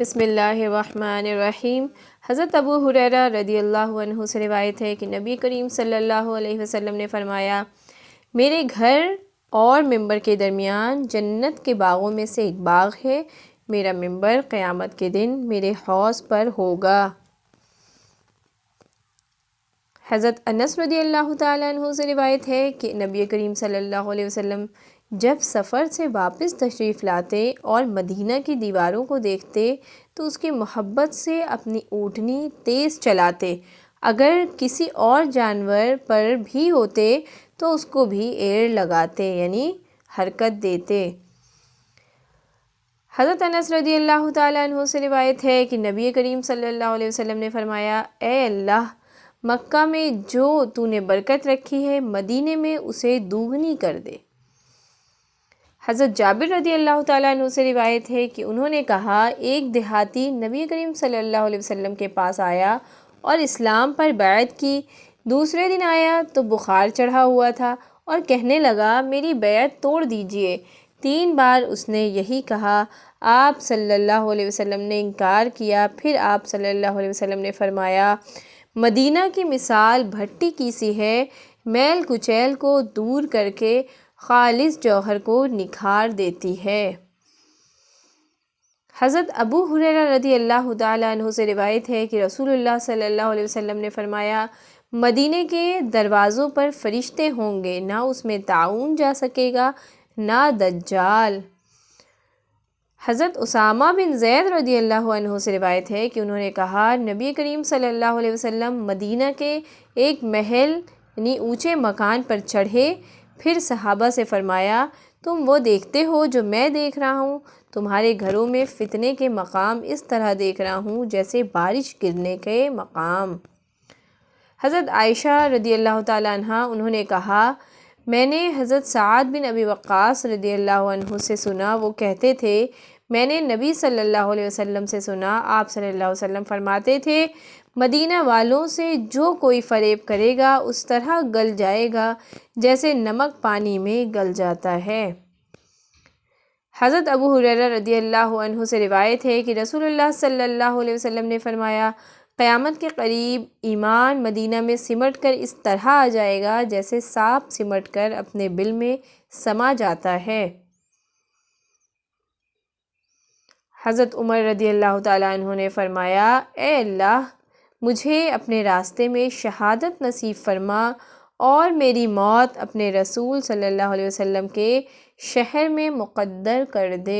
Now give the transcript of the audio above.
بسم اللہ الرحمن الرحیم۔ حضرت ابو ہریرہ رضی اللہ عنہ سے روایت ہے کہ نبی کریم صلی اللہ علیہ وسلم نے فرمایا، میرے گھر اور ممبر کے درمیان جنت کے باغوں میں سے ایک باغ ہے، میرا ممبر قیامت کے دن میرے حوض پر ہوگا۔ حضرت انس رضی اللہ تعالیٰ عنہ سے روایت ہے کہ نبی کریم صلی اللہ علیہ وسلم جب سفر سے واپس تشریف لاتے اور مدینہ کی دیواروں کو دیکھتے تو اس کی محبت سے اپنی اونٹنی تیز چلاتے، اگر کسی اور جانور پر بھی ہوتے تو اس کو بھی ایڑ لگاتے، یعنی حرکت دیتے۔ حضرت انس رضی اللہ تعالیٰ عنہ سے روایت ہے کہ نبی کریم صلی اللہ علیہ وسلم نے فرمایا، اے اللہ، مکہ میں جو تو نے برکت رکھی ہے مدینے میں اسے دوگنی کر دے۔ حضرت جابر رضی اللہ تعالیٰ عنہ سے روایت ہے کہ انہوں نے کہا، ایک دیہاتی نبی کریم صلی اللہ علیہ وسلم کے پاس آیا اور اسلام پر بیعت کی۔ دوسرے دن آیا تو بخار چڑھا ہوا تھا اور کہنے لگا، میری بیعت توڑ دیجئے۔ 3 بار اس نے یہی کہا، آپ صلی اللہ علیہ وسلم نے انکار کیا۔ پھر آپ صلی اللہ علیہ وسلم نے فرمایا، مدینہ کی مثال بھٹی کی سی ہے، میل کچیل کو دور کر کے خالص جوہر کو نکھار دیتی ہے۔ حضرت ابو ہریرہ رضی اللہ تعالیٰ عنہ سے روایت ہے کہ رسول اللہ صلی اللہ علیہ وسلم نے فرمایا، مدینے کے دروازوں پر فرشتے ہوں گے، نہ اس میں طاعون جا سکے گا نہ دجال۔ حضرت اسامہ بن زید رضی اللہ عنہ سے روایت ہے کہ انہوں نے کہا، نبی کریم صلی اللہ علیہ وسلم مدینہ کے ایک محل یعنی اونچے مکان پر چڑھے، پھر صحابہ سے فرمایا، تم وہ دیکھتے ہو جو میں دیکھ رہا ہوں؟ تمہارے گھروں میں فتنے کے مقام اس طرح دیکھ رہا ہوں جیسے بارش گرنے کے مقام۔ حضرت عائشہ رضی اللہ تعالیٰ عنہ انہوں نے کہا، میں نے حضرت سعد بن ابی وقاص رضی اللہ عنہ سے سنا، وہ کہتے تھے، میں نے نبی صلی اللہ علیہ وسلم سے سنا، آپ صلی اللہ علیہ وسلم فرماتے تھے، مدینہ والوں سے جو کوئی فریب کرے گا اس طرح گل جائے گا جیسے نمک پانی میں گل جاتا ہے۔ حضرت ابو ہریرہ رضی اللہ عنہ سے روایت ہے کہ رسول اللہ صلی اللہ علیہ وسلم نے فرمایا، قیامت کے قریب ایمان مدینہ میں سمٹ کر اس طرح آ جائے گا جیسے سانپ سمٹ کر اپنے بل میں سما جاتا ہے۔ حضرت عمر رضی اللہ تعالیٰ عنہ نے فرمایا، اے اللہ، مجھے اپنے راستے میں شہادت نصیب فرما اور میری موت اپنے رسول صلی اللہ علیہ وسلم کے شہر میں مقدر کر دے۔